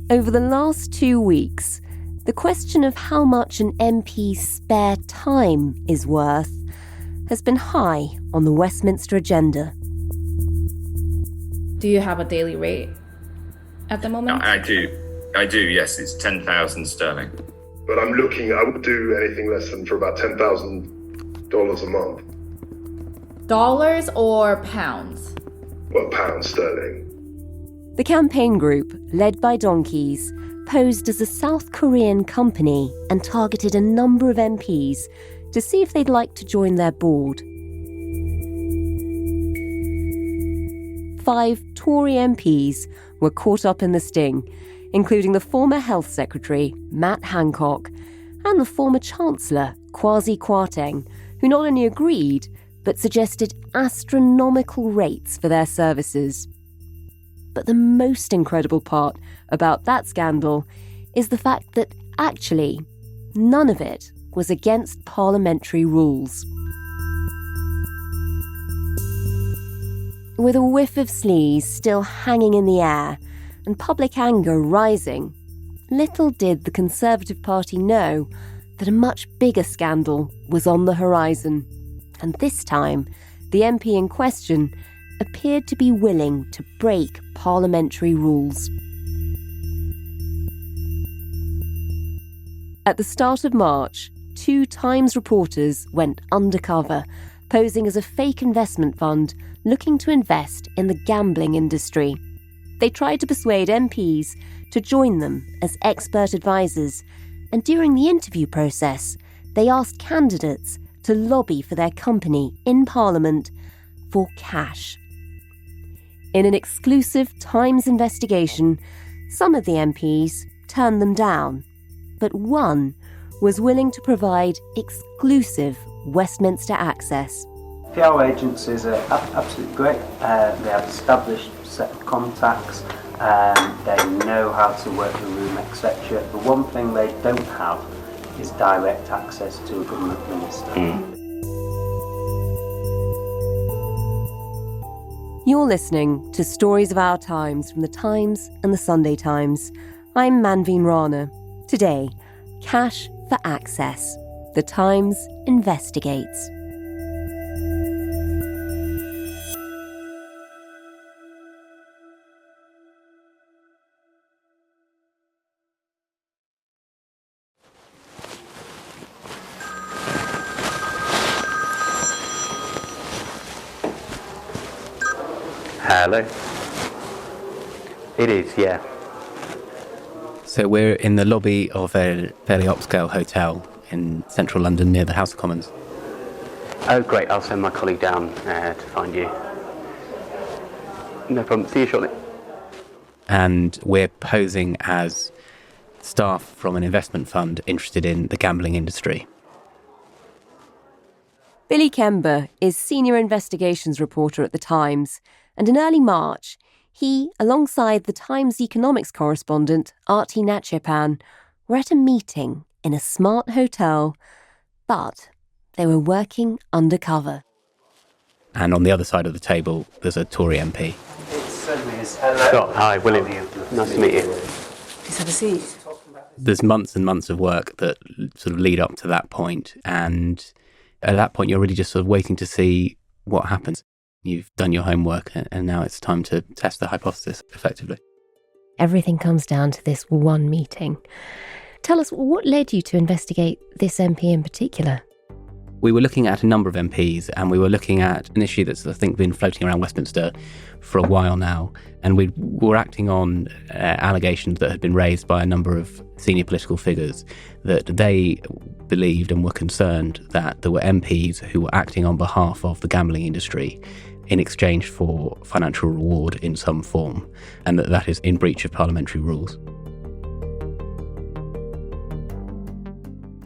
Over the last 2 weeks, the question of how much an MP's spare time is worth has been high on the Westminster agenda. Do you have a daily rate at the moment? I do, yes. It's 10,000 sterling. But I would do anything less than for about $10,000 a month. Dollars or pounds? Well, pounds sterling. The campaign group, led by donkeys, posed as a South Korean company and targeted a number of MPs to see if they'd like to join their board. 5 Tory MPs were caught up in the sting, including the former Health Secretary, Matt Hancock, and the former Chancellor, Kwasi Kwarteng, who not only agreed, but suggested astronomical rates for their services. But the most incredible part about that scandal is the fact that actually none of it was against parliamentary rules. With a whiff of sleaze still hanging in the air and public anger rising, little did the Conservative Party know that a much bigger scandal was on the horizon. And this time, the MP in question appeared to be willing to break parliamentary rules. At the start of March, 2 Times reporters went undercover, posing as a fake investment fund looking to invest in the gambling industry. They tried to persuade MPs to join them as expert advisors, and during the interview process, they asked candidates to lobby for their company in Parliament for cash. In an exclusive Times investigation, some of the MPs turned them down, but one was willing to provide exclusive Westminster access. PR agencies are absolutely great. They have established set of contacts, they know how to work the room, etc. The one thing they don't have is direct access to a government minister. You're listening to Stories of Our Times from The Times and The Sunday Times. I'm Manveen Rana. Today, cash for access. The Times investigates. Hello. It is, yeah. So we're in the lobby of a fairly upscale hotel in central London near the House of Commons. Oh, great. I'll send my colleague down to find you. No problem. See you shortly. And we're posing as staff from an investment fund interested in the gambling industry. Billy Kenber is senior investigations reporter at The Times, and in early March, he, alongside the Times economics correspondent Arti Nachepan, were at a meeting in a smart hotel, but they were working undercover. And on the other side of the table, there's a Tory MP. Scott, hi, William. Nice to meet you. Please have a seat. There's months and months of work that sort of lead up to that point, and at that point, you're really just sort of waiting to see what happens. You've done your homework, and now it's time to test the hypothesis effectively. Everything comes down to this one meeting. Tell us, what led you to investigate this MP in particular? We were looking at a number of MPs, and we were looking at an issue that's, I think, been floating around Westminster for a while now. And we were acting on allegations that had been raised by a number of senior political figures that they believed and were concerned that there were MPs who were acting on behalf of the gambling industry in exchange for financial reward in some form, and that is in breach of parliamentary rules.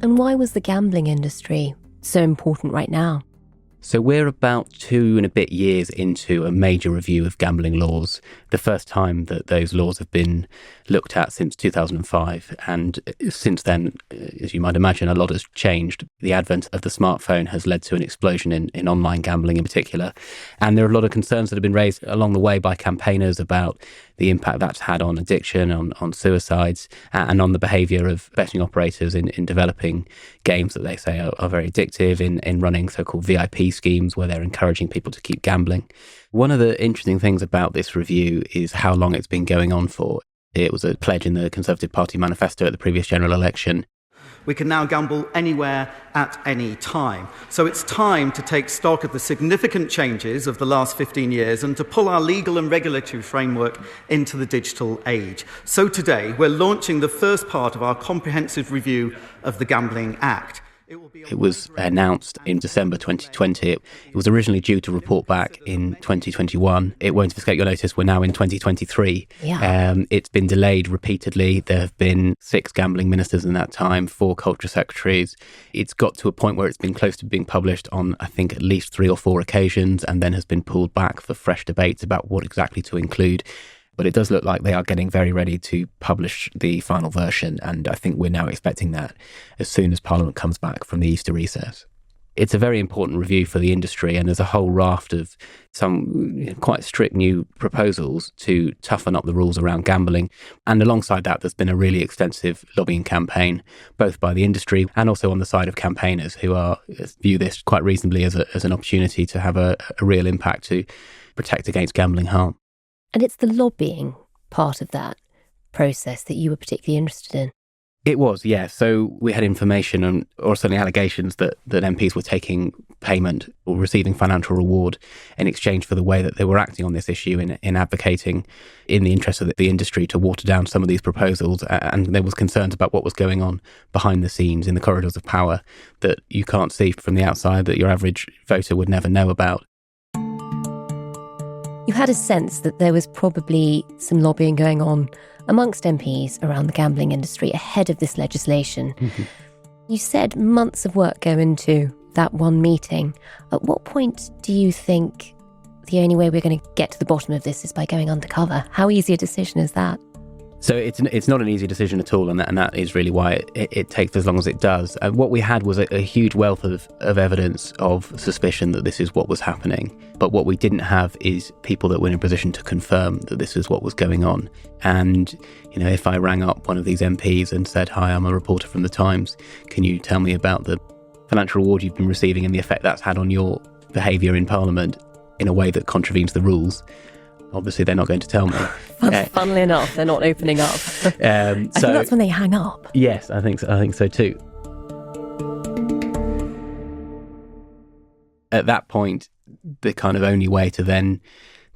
And why was the gambling industry so important right now? So we're about 2 and a bit years into a major review of gambling laws, the first time that those laws have been looked at since 2005. And since then, as you might imagine, a lot has changed. The advent of the smartphone has led to an explosion in online gambling in particular. And there are a lot of concerns that have been raised along the way by campaigners about the impact that's had on addiction, on suicides, and on the behaviour of betting operators in developing games that they say are very addictive, in running so-called VIP schemes where they're encouraging people to keep gambling. One of the interesting things about this review is how long it's been going on for. It was a pledge in the Conservative Party manifesto at the previous general election. We can now gamble anywhere at any time. So it's time to take stock of the significant changes of the last 15 years and to pull our legal and regulatory framework into the digital age. So today, we're launching the first part of our comprehensive review of the Gambling Act. It was announced in December 2020. It was originally due to report back in 2021. It won't have escaped your notice, we're now in 2023. Yeah. It's been delayed repeatedly. There have been 6 gambling ministers in that time, 4 culture secretaries. It's got to a point where it's been close to being published on, I think, at least 3 or 4 occasions, and then has been pulled back for fresh debates about what exactly to include. But it does look like they are getting very ready to publish the final version, and I think we're now expecting that as soon as Parliament comes back from the Easter recess. It's a very important review for the industry, and there's a whole raft of some quite strict new proposals to toughen up the rules around gambling. And alongside that, there's been a really extensive lobbying campaign, both by the industry and also on the side of campaigners who view this quite reasonably as an opportunity to have a real impact to protect against gambling harm. And it's the lobbying part of that process that you were particularly interested in. It was, yeah. So we had information or certainly allegations that MPs were taking payment or receiving financial reward in exchange for the way that they were acting on this issue in advocating in the interest of the industry to water down some of these proposals. And there was concerns about what was going on behind the scenes in the corridors of power that you can't see from the outside, that your average voter would never know about. You had a sense that there was probably some lobbying going on amongst MPs around the gambling industry ahead of this legislation. Mm-hmm. You said months of work go into that one meeting. At what point do you think the only way we're going to get to the bottom of this is by going undercover? How easy a decision is that? So it's not an easy decision at all, and that is really why it takes as long as it does. And what we had was a huge wealth of evidence of suspicion that this is what was happening. But what we didn't have is people that were in a position to confirm that this is what was going on. And, if I rang up one of these MPs and said, "Hi, I'm a reporter from The Times. Can you tell me about the financial reward you've been receiving and the effect that's had on your behaviour in Parliament in a way that contravenes the rules?" Obviously, they're not going to tell me. Funnily enough, they're not opening up. I think that's when they hang up. Yes, I think so too. At that point, the kind of only way to then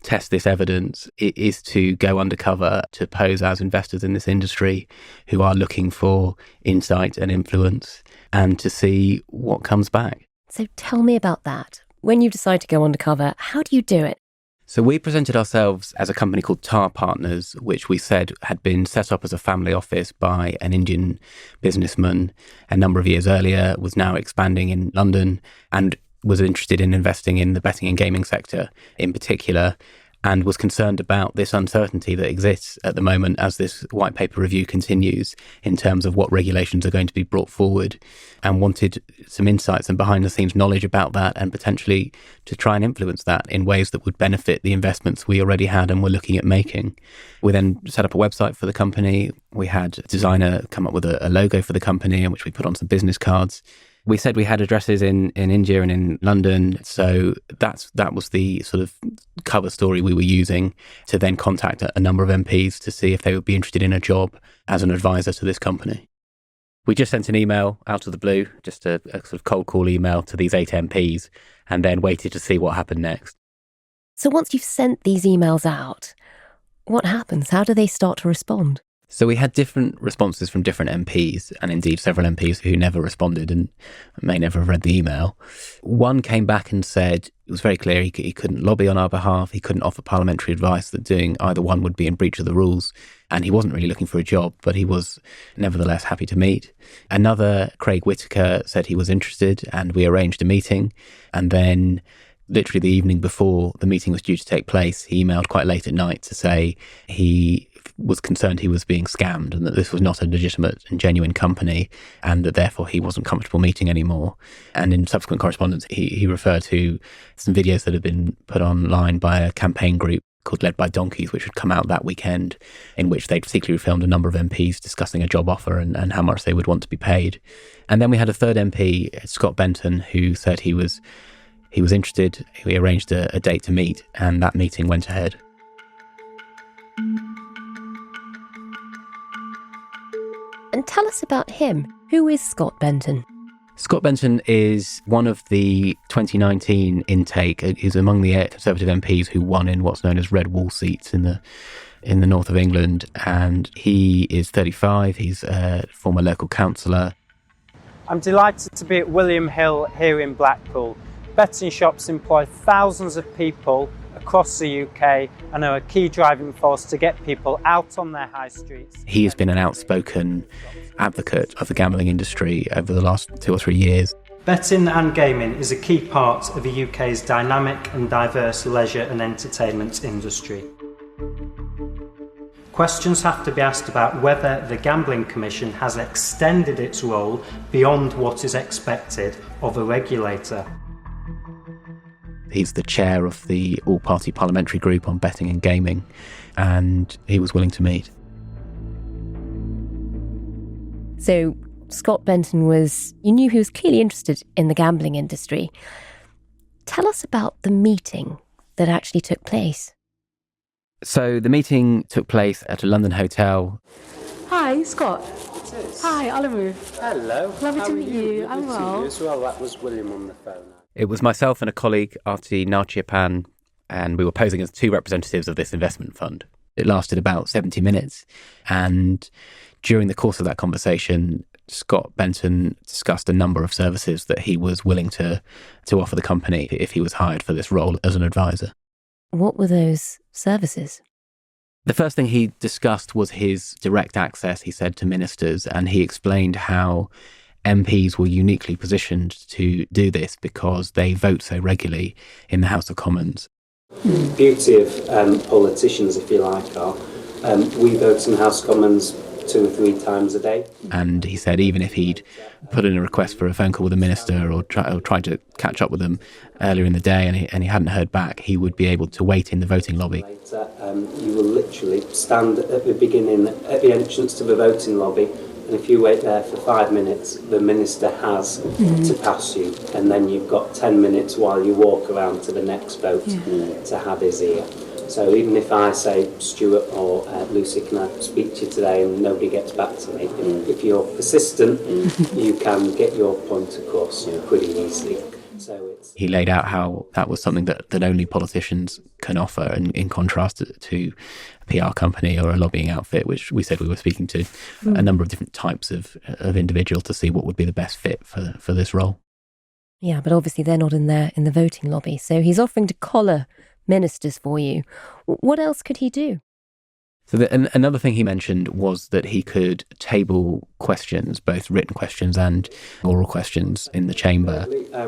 test this evidence is to go undercover, to pose as investors in this industry who are looking for insight and influence, and to see what comes back. So tell me about that. When you decide to go undercover, how do you do it? So we presented ourselves as a company called Tar Partners, which we said had been set up as a family office by an Indian businessman a number of years earlier, was now expanding in London and was interested in investing in the betting and gaming sector in particular, and was concerned about this uncertainty that exists at the moment as this white paper review continues in terms of what regulations are going to be brought forward, and wanted some insights and behind the scenes knowledge about that, and potentially to try and influence that in ways that would benefit the investments we already had and were looking at making. We then set up a website for the company. We had a designer come up with a logo for the company, in which we put on some business cards. We said we had addresses in India and in London, so that was the sort of cover story we were using to then contact a number of MPs to see if they would be interested in a job as an advisor to this company. We just sent an email out of the blue, just a sort of cold call email to these 8 MPs, and then waited to see what happened next. So once you've sent these emails out, what happens? How do they start to respond? So we had different responses from different MPs, and indeed several MPs who never responded and may never have read the email. One came back and said it was very clear he couldn't lobby on our behalf, he couldn't offer parliamentary advice, that doing either one would be in breach of the rules, and he wasn't really looking for a job, but he was nevertheless happy to meet. Another, Craig Whitaker, said he was interested, and we arranged a meeting, and then literally the evening before the meeting was due to take place, he emailed quite late at night to say he was concerned he was being scammed and that this was not a legitimate and genuine company, and that therefore he wasn't comfortable meeting anymore. And in subsequent correspondence, he referred to some videos that had been put online by a campaign group called Led by Donkeys, which would come out that weekend, in which they'd particularly filmed a number of MPs discussing a job offer and how much they would want to be paid. And then we had a third MP, Scott Benton, who said he was interested. We arranged a date to meet, and that meeting went ahead. And tell us about him. Who is Scott Benton? Scott Benton is one of the 2019 intake. He's among the Conservative MPs who won in what's known as red wall seats in the north of England. And he is 35. He's a former local councillor. I'm delighted to be at William Hill here in Blackpool. Betting shops employ thousands of people across the UK and are a key driving force to get people out on their high streets. He has been an outspoken advocate of the gambling industry over the last 2 or 3 years. Betting and gaming is a key part of the UK's dynamic and diverse leisure and entertainment industry. Questions have to be asked about whether the Gambling Commission has extended its role beyond what is expected of a regulator. He's the chair of the all-party parliamentary group on betting and gaming, and he was willing to meet. So Scott Benton you knew he was clearly interested in the gambling industry. Tell us about the meeting that actually took place. So the meeting took place at a London hotel. Hi, Scott. Hi, Alamu. Hello. Lovely to meet you. I'm well. As well. That was William on the phone. It was myself and a colleague, Arti Narchiapan, and we were posing as two representatives of this investment fund. It lasted about 70 minutes, and during the course of that conversation, Scott Benton discussed a number of services that he was willing to offer the company if he was hired for this role as an advisor. What were those services? The first thing he discussed was his direct access, he said, to ministers, and he explained how MPs were uniquely positioned to do this because they vote so regularly in the House of Commons. The beauty of politicians, if you like, are we vote in the House of Commons 2 or 3 times a day. And he said even if he'd put in a request for a phone call with a minister or tried to catch up with them earlier in the day and he hadn't heard back, he would be able to wait in the voting lobby. Later, you will literally stand at the beginning, at the entrance to the voting lobby, and if you wait there for 5 minutes, the minister has to pass you, and then you've got 10 minutes while you walk around to the next vote to have his ear. So even if I say, Stuart or Lucy, can I speak to you today, and nobody gets back to me, if you're persistent, you can get your point across pretty easily. So he laid out how that was something that only politicians can offer, in contrast to a PR company or a lobbying outfit, which we said we were speaking to a number of different types of individual to see what would be the best fit for this role. Yeah, but obviously they're not in the voting lobby. So he's offering to collar ministers for you. What else could he do? So another thing he mentioned was that he could table questions, both written questions and oral questions in the chamber.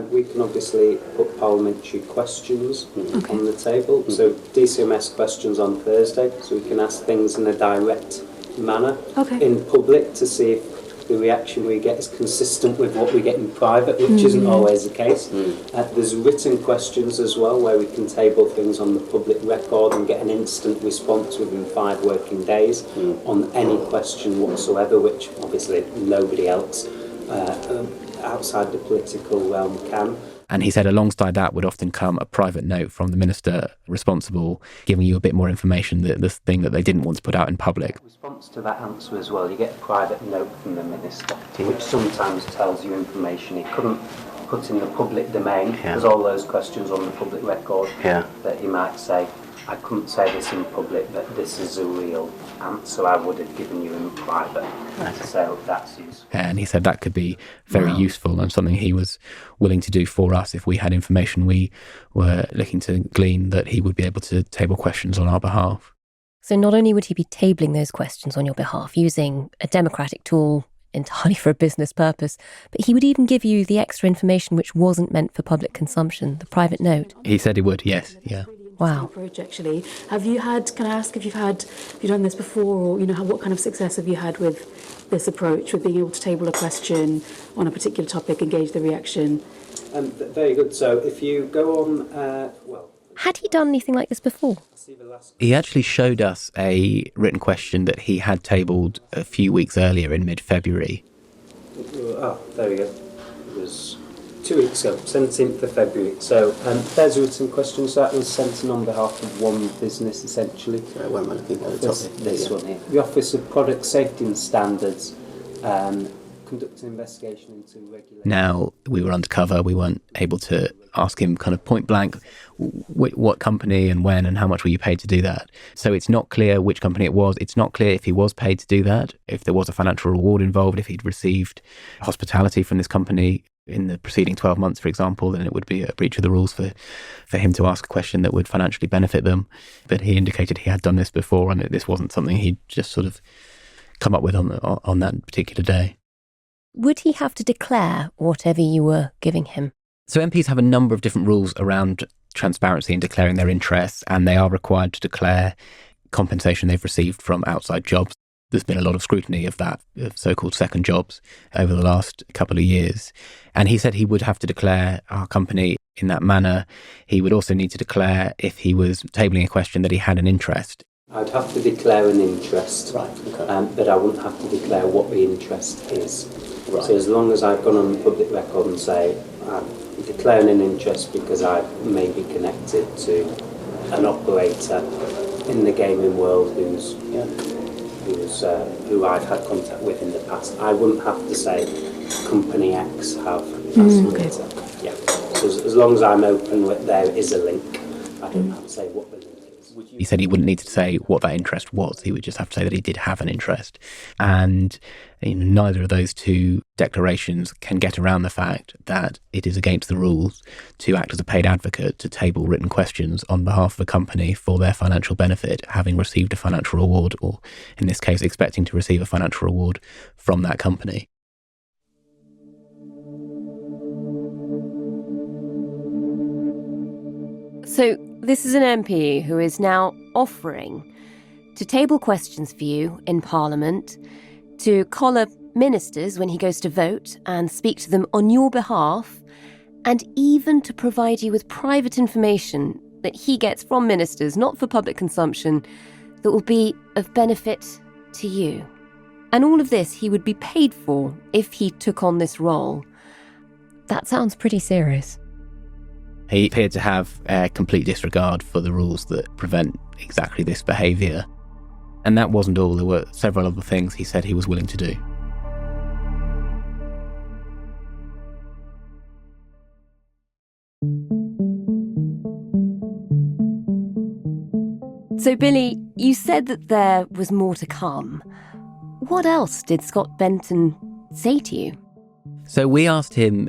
We can obviously put parliamentary questions on the table. So DCMS questions on Thursday, so we can ask things in a direct manner in public to see if the reaction we get is consistent with what we get in private, which isn't always the case. There's written questions as well, where we can table things on the public record and get an instant response within 5 working days on any question whatsoever, which obviously nobody else outside the political realm can. And he said alongside that would often come a private note from the minister responsible, giving you a bit more information, the thing that they didn't want to put out in public. In response to that answer as well, you get a private note from the minister, which sometimes tells you information he couldn't put in the public domain, because all those questions on the public record, that he might say, I couldn't say this in public, but this is a real answer I would have given you in private. So that's useful. And he said that could be very useful and something he was willing to do for us if we had information we were looking to glean, that he would be able to table questions on our behalf. So not only would he be tabling those questions on your behalf using a democratic tool entirely for a business purpose, but he would even give you the extra information which wasn't meant for public consumption, the private note. He said he would, yes, yeah. Wow. Approach, actually. Have you done this before, or what kind of success have you had with this approach, with being able to table a question on a particular topic and gauge the reaction? Very good. So if you go on, Had he done anything like this before? He actually showed us a written question that he had tabled a few weeks earlier in mid-February. Oh, there we go. It was 2 weeks ago, 17th of February. So there's a written question. So that was sent in on behalf of one business, essentially. Where am I looking at the top? This one here. The Office of Product Safety and Standards conduct an investigation into regulation. Now, we were undercover. We weren't able to ask him kind of point blank what company and when and how much were you paid to do that. So it's not clear which company it was. It's not clear if he was paid to do that, if there was a financial reward involved, if he'd received hospitality from this company in the preceding 12 months, for example, then it would be a breach of the rules for him to ask a question that would financially benefit them. But he indicated he had done this before and that this wasn't something he'd just sort of come up with on that particular day. Would he have to declare whatever you were giving him? So MPs have a number of different rules around transparency and declaring their interests, and they are required to declare compensation they've received from outside jobs. There's been a lot of scrutiny of that, of so-called second jobs, over the last couple of years. And he said he would have to declare our company in that manner. He would also need to declare, if he was tabling a question, that he had an interest. I'd have to declare an interest, Right, okay. but I wouldn't have to declare what the interest is. Right. So as long as I've gone on the public record and say I'm declaring an interest because I may be connected to an operator in the gaming world who I've had contact with in the past, I wouldn't have to say Company X have asked me to. Yeah. So as long as I'm open with there is a link, I don't have to say what the link is. He said he wouldn't need to say what that interest was. He would just have to say that he did have an interest. And neither of those two declarations can get around the fact that it is against the rules to act as a paid advocate, to table written questions on behalf of a company for their financial benefit, having received a financial reward, or in this case, expecting to receive a financial reward from that company. So this is an MP who is now offering to table questions for you in Parliament, to collar ministers when he goes to vote and speak to them on your behalf, and even to provide you with private information that he gets from ministers, not for public consumption, that will be of benefit to you. And all of this he would be paid for if he took on this role. That sounds pretty serious. He appeared to have a complete disregard for the rules that prevent exactly this behaviour. And that wasn't all. There were several other things he said he was willing to do. So, Billy, you said that there was more to come. What else did Scott Benton say to you? So we asked him,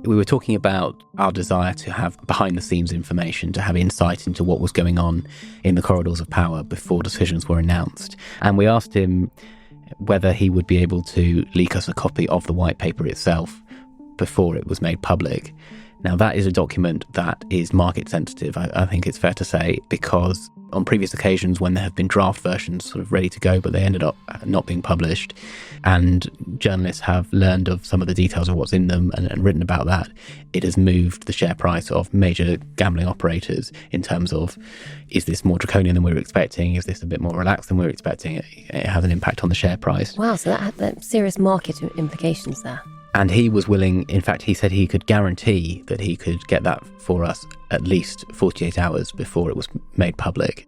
we were talking about our desire to have behind-the-scenes information, to have insight into what was going on in the corridors of power before decisions were announced. And we asked him whether he would be able to leak us a copy of the white paper itself before it was made public. Now, that is a document that is market sensitive, I think it's fair to say, because on previous occasions when there have been draft versions sort of ready to go, but they ended up not being published, and journalists have learned of some of the details of what's in them and written about that, it has moved the share price of major gambling operators in terms of, is this more draconian than we were expecting? Is this a bit more relaxed than we were expecting? It has an impact on the share price. Wow, so that had serious market implications there. And he was willing, in fact, he said he could guarantee that he could get that for us at least 48 hours before it was made public.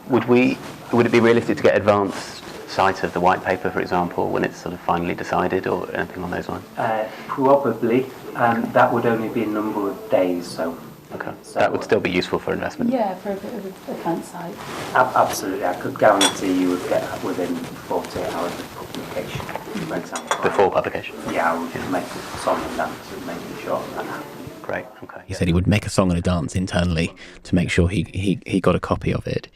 Would it be realistic to get advanced sight of the white paper, for example, when it's sort of finally decided, or anything on those lines? Probably. That would only be a number of days, so... Okay, so that would still be useful for investment. Yeah, for a bit of a fan site. Absolutely, I could guarantee you would get that within 48 hours of publication, for example. Before publication? Yeah, I would just make a song and dance and making sure that happened. Great, okay. He said he would make a song and a dance internally to make sure he got a copy of it.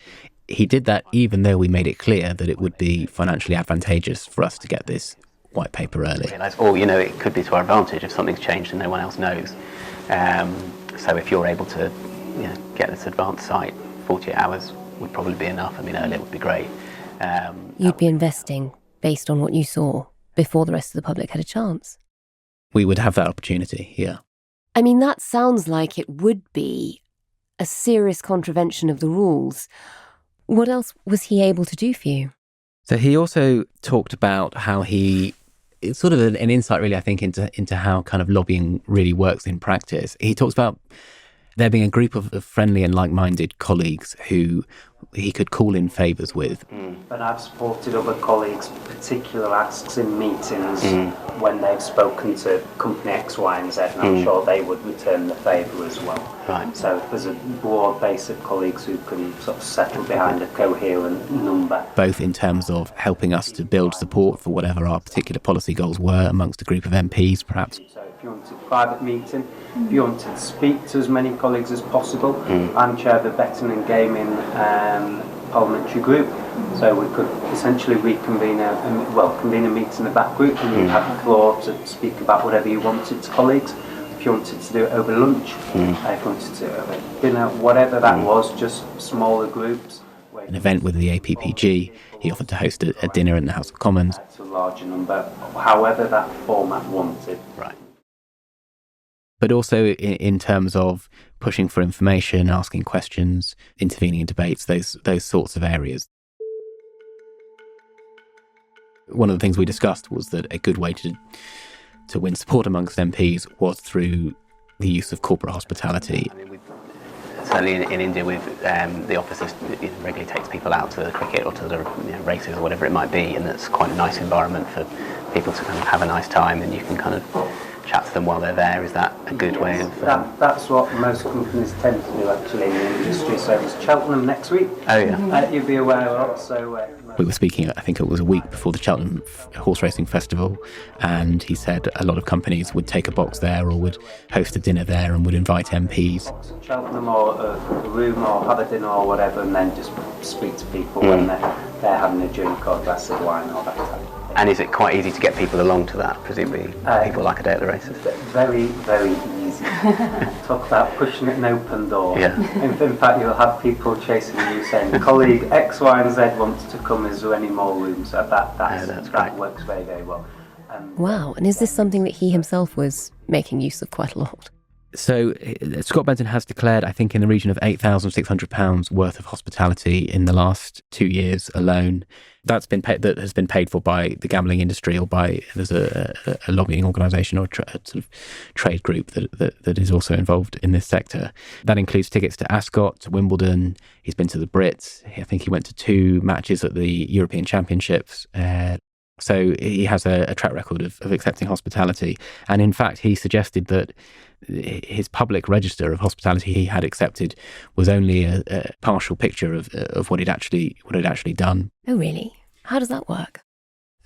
He did that even though we made it clear that it would be financially advantageous for us to get this white paper early. Or, it could be to our advantage if something's changed and no one else knows. So if you're able to get this advanced site, 48 hours would probably be enough. Earlier would be great. You'd be investing based on what you saw before the rest of the public had a chance. We would have that opportunity, yeah. I mean, that sounds like it would be a serious contravention of the rules. What else was he able to do for you? So he also talked about how it's sort of an insight really, I think, into how kind of lobbying really works in practice. He talks about there being a group of friendly and like-minded colleagues who he could call in favours with. But I've supported other colleagues' particular asks in meetings when they've spoken to company X, Y and Z, and I'm sure they would return the favour as well. Right. So there's a broad base of colleagues who can sort of settle behind a coherent number. Both in terms of helping us to build support for whatever our particular policy goals were amongst a group of MPs, perhaps. So if you wanted a private meeting, if you wanted to speak to as many colleagues as possible, I'm chair of the Betting and Gaming parliamentary group, so we could essentially reconvene convene a meeting of that group, and you'd have the floor to speak about whatever you wanted to colleagues. If you wanted to do it over lunch, if you wanted to do it over dinner, whatever that was, just smaller groups. An event with the APPG, he offered to host a dinner in the House of Commons. To a larger number, however that format wanted. Right. But also in terms of pushing for information, asking questions, intervening in debates, those sorts of areas. One of the things we discussed was that a good way to win support amongst MPs was through the use of corporate hospitality. I mean, certainly in India, with the office regularly takes people out to the cricket or to the races or whatever it might be, and it's quite a nice environment for people to kind of have a nice time, and you can kind of chat to them while they're there. Is that a good way of... That's what most companies tend to do actually in the industry. So it's Cheltenham next week. Oh yeah. You'll be aware of. So we were speaking, I think it was a week before the Cheltenham Horse Racing Festival, and he said a lot of companies would take a box there or would host a dinner there and would invite MPs. Cheltenham or a room or have a dinner or whatever, and then just speak to people when they're having a drink or a glass of wine or that type. And is it quite easy to get people along to that? Presumably people like a day at the races. Very, very easy. Talk about pushing an open door. Yeah. In fact, you'll have people chasing you saying, colleague X, Y and Z wants to come, is there any more room? So that works very, very well. Wow, and is this something that he himself was making use of quite a lot? So Scott Benton has declared, I think, in the region of £8,600 worth of hospitality in the last 2 years alone. That has been paid for by the gambling industry or there's a lobbying organisation or a sort of trade group that is also involved in this sector. That includes tickets to Ascot, to Wimbledon. He's been to the Brits. I think he went to 2 matches at the European Championships. So he has a track record of accepting hospitality. And in fact, he suggested that his public register of hospitality he had accepted was only a partial picture of what he'd actually done. Oh, really? How does that work?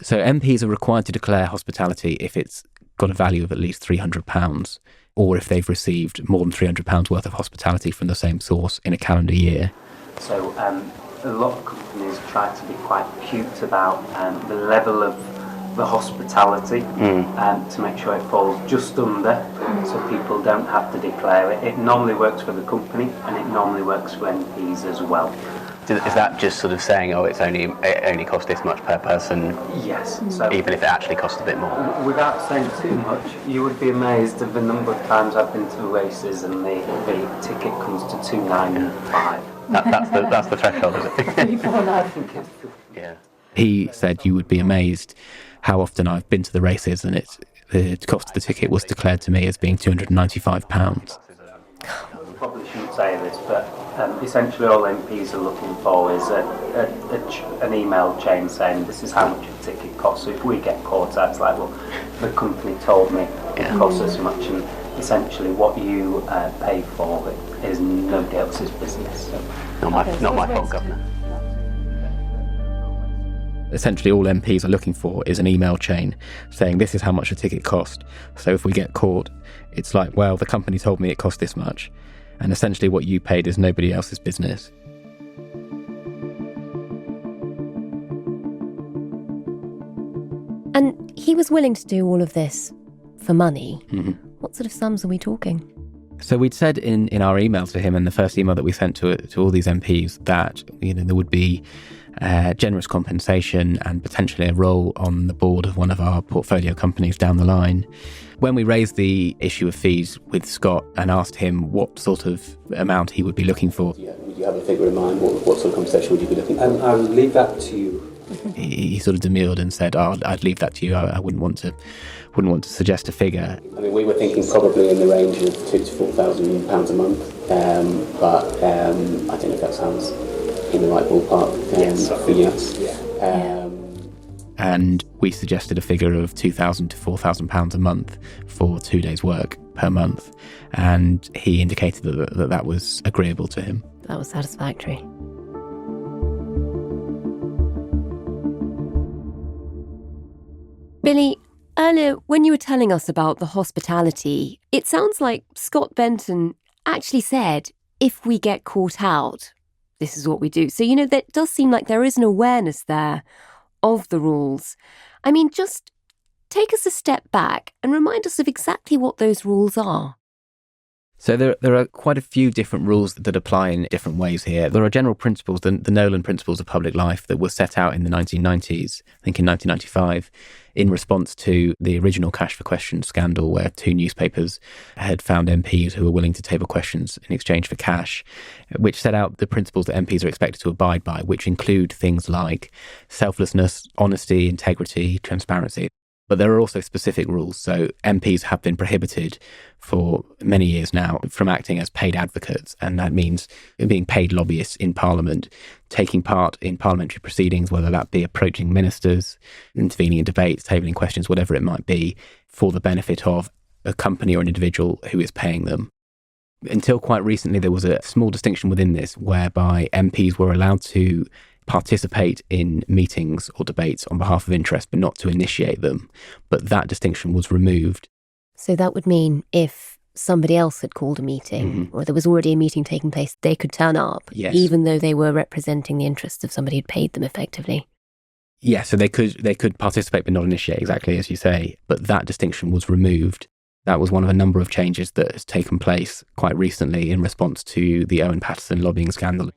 So MPs are required to declare hospitality if it's got a value of at least £300, or if they've received more than £300 worth of hospitality from the same source in a calendar year. So a lot of companies try to be quite cute about the level of the hospitality to make sure it falls just under, so people don't have to declare it. It normally works for the company, and it normally works for MPs as well. Is that just sort of saying, it only costs this much per person? Yes. So even if it actually costs a bit more? Without saying too much, you would be amazed at the number of times I've been to races and the ticket comes to £295. That's the threshold, is it? I think it's... Yeah. He said you would be amazed how often I've been to the races and the cost of the ticket was declared to me as being £295. I probably shouldn't say this, but essentially all MPs are looking for is an email chain saying this is how much a ticket costs. So if we get caught out, it's like, well, the company told me it costs this much, and essentially what you pay for is nobody else's business. So. Not my fault, Governor. Essentially all MPs are looking for is an email chain saying this is how much a ticket cost. So if we get caught, it's like, well, the company told me it cost this much. And essentially what you paid is nobody else's business. And he was willing to do all of this for money. Mm-hmm. What sort of sums are we talking? So we'd said in our email to him, and the first email that we sent to all these MPs, that there would be generous compensation and potentially a role on the board of one of our portfolio companies down the line. When we raised the issue of fees with Scott and asked him what sort of amount he would be looking for. Would you have a figure in mind? What sort of compensation would you be looking for? I would leave that to you. He sort of demurred and said, I'd leave that to you. I wouldn't want to suggest a figure. I mean, we were thinking probably in the range of £2,000 to £4,000 a month, but I don't know if that sounds in the right ballpark for you. And we suggested a figure of £2,000 to £4,000 a month for 2 days' work per month, and he indicated that was agreeable to him. That was satisfactory. Billy, earlier when you were telling us about the hospitality, it sounds like Scott Benton actually said, if we get caught out, this is what we do. So, that does seem like there is an awareness there of the rules. I mean, just take us a step back and remind us of exactly what those rules are. So there are quite a few different rules that apply in different ways here. There are general principles, the Nolan Principles of Public Life, that were set out in the 1990s, I think in 1995, in response to the original Cash for Questions scandal, where 2 newspapers had found MPs who were willing to table questions in exchange for cash, which set out the principles that MPs are expected to abide by, which include things like selflessness, honesty, integrity, transparency. But there are also specific rules. So MPs have been prohibited for many years now from acting as paid advocates. And that means being paid lobbyists in Parliament, taking part in parliamentary proceedings, whether that be approaching ministers, intervening in debates, tabling questions, whatever it might be, for the benefit of a company or an individual who is paying them. Until quite recently, there was a small distinction within this whereby MPs were allowed to participate in meetings or debates on behalf of interest, but not to initiate them. But that distinction was removed. So that would mean if somebody else had called a meeting, or there was already a meeting taking place, they could turn up, yes, even though they were representing the interests of somebody who'd paid them effectively. Yeah, so they could participate but not initiate, exactly as you say. But that distinction was removed. That was one of a number of changes that has taken place quite recently in response to the Owen Paterson lobbying scandal.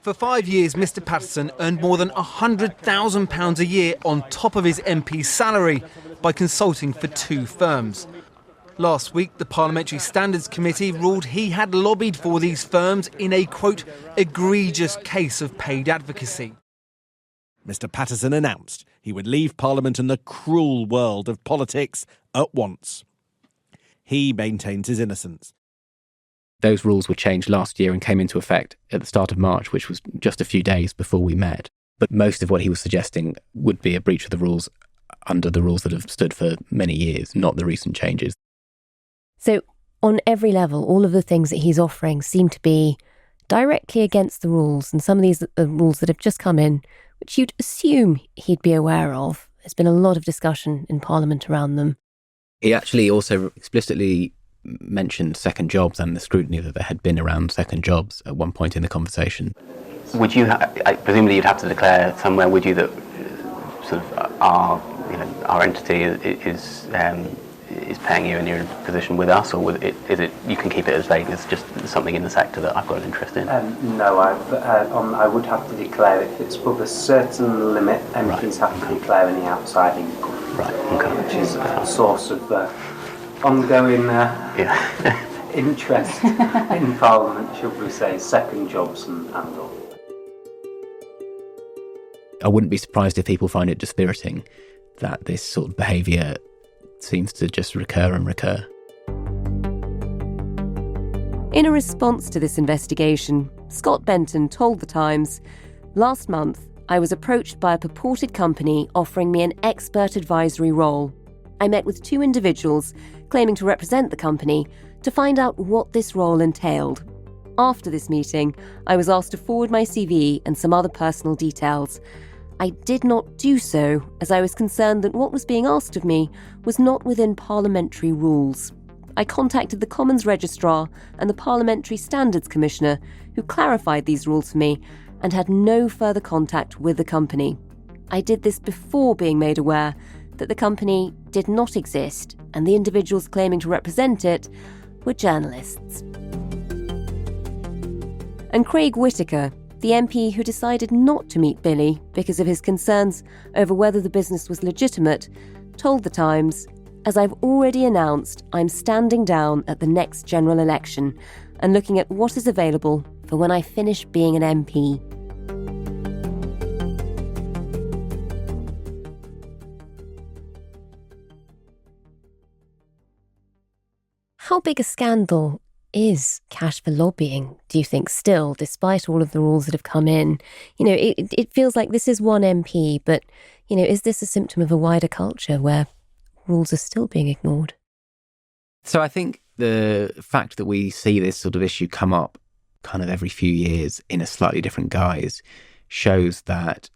For 5 years, Mr Paterson earned more than £100,000 a year on top of his MP salary by consulting for 2 firms. Last week, the Parliamentary Standards Committee ruled he had lobbied for these firms in a, quote, egregious case of paid advocacy. Mr Paterson announced he would leave Parliament and the cruel world of politics at once. He maintains his innocence. Those rules were changed last year and came into effect at the start of March, which was just a few days before we met. But most of what he was suggesting would be a breach of the rules under the rules that have stood for many years, not the recent changes. So on every level, all of the things that he's offering seem to be directly against the rules. And some of these are rules that have just come in, which you'd assume he'd be aware of. There's been a lot of discussion in Parliament around them. He actually also explicitly mentioned second jobs and the scrutiny that there had been around second jobs at one point in the conversation. Would you, presumably you'd have to declare somewhere, would you, that sort of our entity is paying you and you're in a position with us, or is it you can keep it as vague as just something in the sector that I've got an interest in? No, I would have to declare if it's above a certain limit, MPs have to declare any outside income, which is a source of ongoing interest in Parliament, should we say, second jobs and all. I wouldn't be surprised if people find it dispiriting that this sort of behaviour seems to just recur and recur. In a response to this investigation, Scott Benton told The Times, "Last month, I was approached by a purported company offering me an expert advisory role. I met with 2 individuals claiming to represent the company to find out what this role entailed. After this meeting, I was asked to forward my CV and some other personal details. I did not do so as I was concerned that what was being asked of me was not within parliamentary rules. I contacted the Commons Registrar and the Parliamentary Standards Commissioner, who clarified these rules for me and had no further contact with the company. I did this before being made aware that the company did not exist and the individuals claiming to represent it were journalists." And Craig Whittaker, the MP who decided not to meet Billy because of his concerns over whether the business was legitimate, told The Times, "As I've already announced, I'm standing down at the next general election and looking at what is available for when I finish being an MP." How big a scandal is cash for lobbying, do you think, still, despite all of the rules that have come in? You know, it feels like this is one MP, but, you know, is this a symptom of a wider culture where rules are still being ignored? So I think the fact that we see this sort of issue come up kind of every few years in a slightly different guise shows that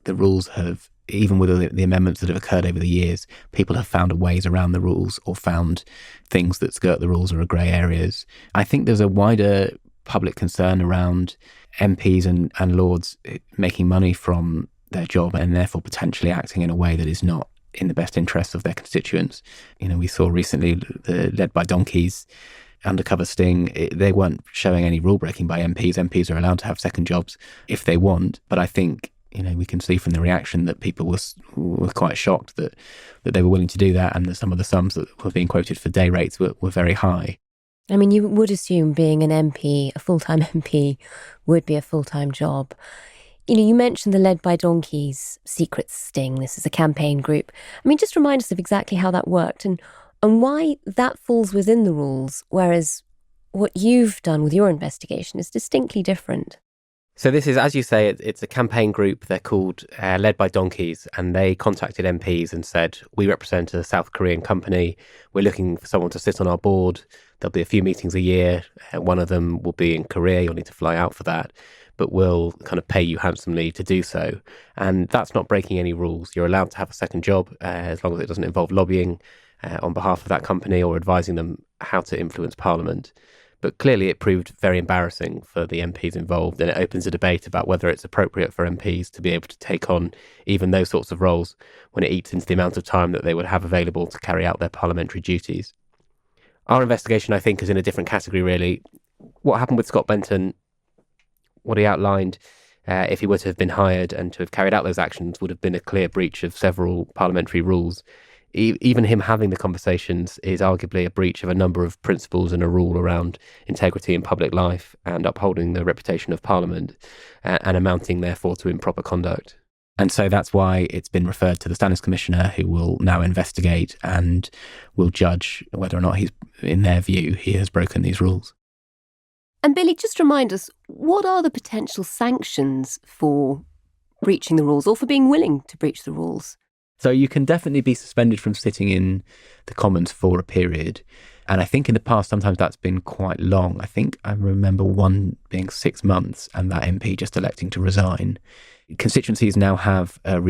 the rules have, even with the amendments that have occurred over the years, people have found ways around the rules or found things that skirt the rules or are grey areas. I think there's a wider public concern around MPs and lords making money from their job and therefore potentially acting in a way that is not in the best interests of their constituents. You know, we saw recently the Led by Donkeys Undercover sting. They weren't showing any rule breaking by MPs. MPs are allowed to have second jobs if they want, but I think, you know, we can see from the reaction that people were quite shocked that they were willing to do that, and that some of the sums that were being quoted for day rates were very high. I mean, you would assume being an MP, a full-time MP, would be a full-time job. You know, you mentioned the Led by Donkeys secret sting. This is a campaign group. I mean, just remind us of exactly how that worked and why that falls within the rules, whereas what you've done with your investigation is distinctly different. So this is, as you say, it's a campaign group. They're called Led by Donkeys, and they contacted MPs and said, we represent a South Korean company. We're looking for someone to sit on our board. There'll be a few meetings a year. One of them will be in Korea. You'll need to fly out for that, but we'll kind of pay you handsomely to do so. And that's not breaking any rules. You're allowed to have a second job as long as it doesn't involve lobbying on behalf of that company or advising them how to influence Parliament. But clearly it proved very embarrassing for the MPs involved, and it opens a debate about whether it's appropriate for MPs to be able to take on even those sorts of roles when it eats into the amount of time that they would have available to carry out their parliamentary duties. Our investigation, I think, is in a different category, really. What happened with Scott Benton, what he outlined, if he were to have been hired and to have carried out those actions, would have been a clear breach of several parliamentary rules. Even him having the conversations is arguably a breach of a number of principles and a rule around integrity in public life and upholding the reputation of Parliament, and amounting, therefore, to improper conduct. And so that's why it's been referred to the Standards Commissioner, who will now investigate and will judge whether or not he's, in their view, he has broken these rules. And Billy, just remind us, what are the potential sanctions for breaching the rules or for being willing to breach the rules? So you can definitely be suspended from sitting in the Commons for a period. And I think in the past, sometimes that's been quite long. I think I remember one being 6 months and that MP just electing to resign. Constituencies now have an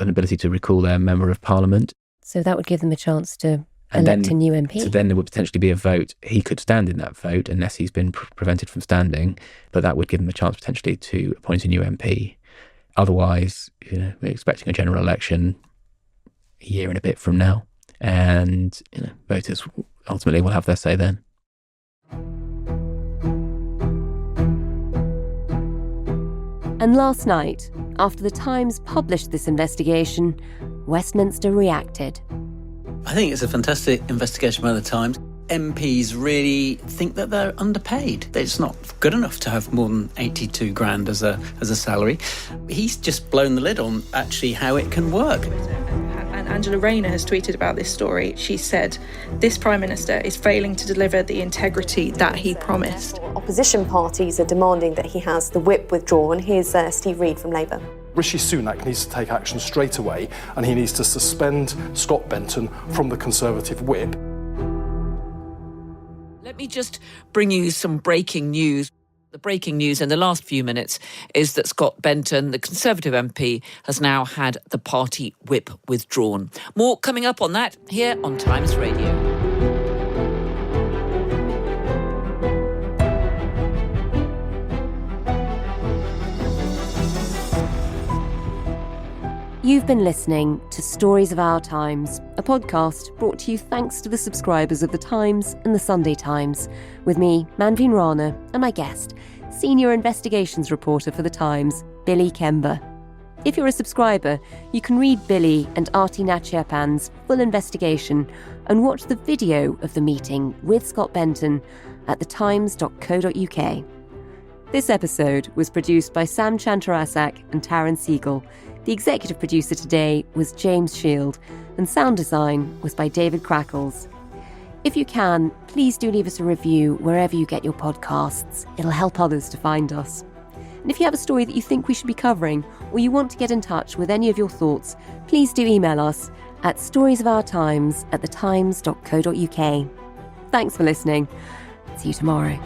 ability to recall their Member of Parliament. So that would give them a chance to elect a new MP. So then there would potentially be a vote. He could stand in that vote unless he's been prevented from standing, but that would give them a chance potentially to appoint a new MP. Otherwise, you know, we're expecting a general election a year and a bit from now, and you know, voters ultimately will have their say then. And last night, after the Times published this investigation, Westminster reacted. I think it's a fantastic investigation by the Times. MPs really think that they're underpaid. It's not good enough to have more than 82 grand as a salary. He's just blown the lid on actually how it can work. And Angela Rana has tweeted about this story. She said, this Prime Minister is failing to deliver the integrity that he promised. Opposition parties are demanding that he has the whip withdrawn. Here's Steve Reid from Labour. Rishi Sunak needs to take action straight away, and he needs to suspend Scott Benton from the Conservative whip. Let me just bring you some breaking news. The breaking news in the last few minutes is that Scott Benton, the Conservative MP, has now had the party whip withdrawn. More coming up on that here on Times Radio. You've been listening to Stories of Our Times, a podcast brought to you thanks to the subscribers of The Times and The Sunday Times, with me, Manveen Rana, and my guest, senior investigations reporter for The Times, Billy Kenber. If you're a subscriber, you can read Billy and Arti Nachiappan's full investigation and watch the video of the meeting with Scott Benton at thetimes.co.uk. This episode was produced by Sam Chantarasak and Taryn Siegel. The executive producer today was James Shield, and sound design was by David Crackles. If you can, please do leave us a review wherever you get your podcasts. It'll help others to find us. And if you have a story that you think we should be covering, or you want to get in touch with any of your thoughts, please do email us at storiesofourtimes@thetimes.co.uk. Thanks for listening. See you tomorrow.